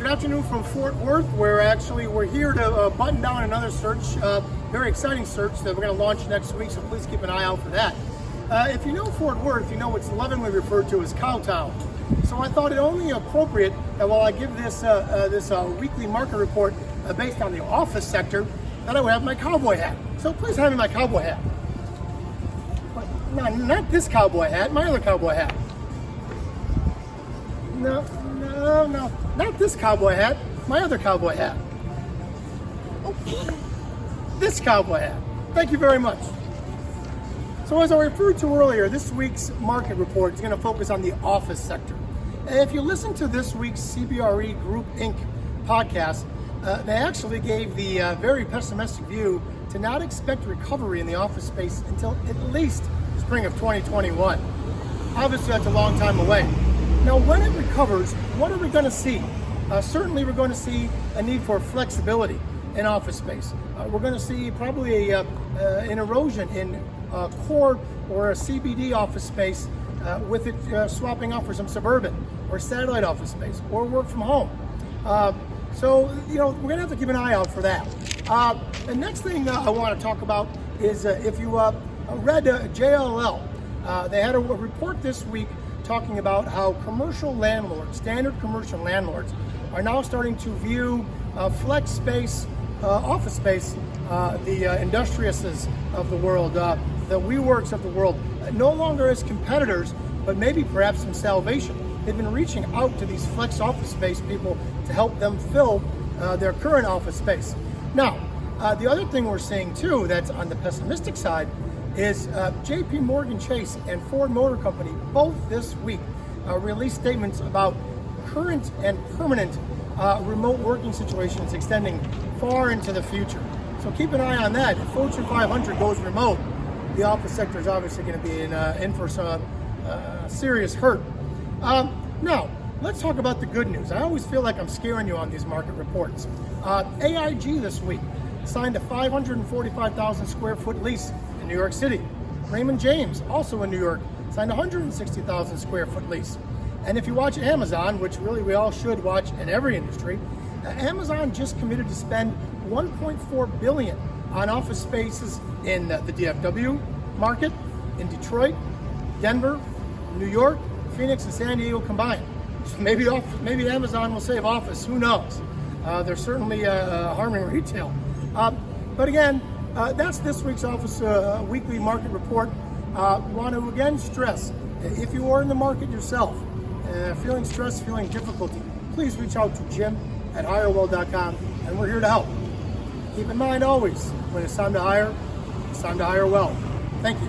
Good afternoon from Fort Worth, where actually we're here to button down another search, very exciting search that we're going to launch next week, so please keep an eye out for that. If you know Fort Worth, you know it's lovingly referred to as Cowtown. So I thought it only appropriate that while I give this weekly market report based on the office sector, that I would have my cowboy hat. So please hand me my cowboy hat. No, not this cowboy hat, my other cowboy hat. No, not this cowboy hat, my other cowboy hat. Oh, this cowboy hat. Thank you very much. So as I referred to earlier, this week's market report is going to focus on the office sector. And if you listen to this week's CBRE Group Inc. podcast, they actually gave the very pessimistic view to not expect recovery in the office space until at least spring of 2021. Obviously, that's a long time away. Now, when it recovers, what are we going to see? Certainly, we're going to see a need for flexibility in office space. We're going to see probably an erosion in core or a CBD office space with it swapping out for some suburban or satellite office space or work from home. So, we're going to have to keep an eye out for that. The next thing I want to talk about is if you read JLL, they had a report this week talking about how commercial landlords, standard commercial landlords, are now starting to view flex space, office space, the Industriuses of the world, the WeWorks of the world, no longer as competitors, but maybe perhaps some salvation. They've been reaching out to these flex office space people to help them fill their current office space. Now, the other thing we're seeing too that's on the pessimistic side is JPMorgan Chase and Ford Motor Company both this week released statements about current and permanent remote working situations extending far into the future. So keep an eye on that. If Fortune 500 goes remote, the office sector is obviously going to be in for some serious hurt. Now, let's talk about the good news. I always feel like I'm scaring you on these market reports. AIG this week signed a 545,000 square foot lease in New York City. Raymond James, also in New York, signed a 160,000 square foot lease. And if you watch Amazon, which really we all should watch in every industry, Amazon just committed to spend $1.4 billion on office spaces in the DFW market, in Detroit, Denver, New York, Phoenix, and San Diego combined. So maybe Amazon will save office, who knows? They're certainly harming retail. But again, that's this week's office weekly market report. Want to again stress, if you are in the market yourself, feeling stress, feeling difficulty, please reach out to jim@hirewell.com, and we're here to help. Keep in mind always, when it's time to hire well. Thank you.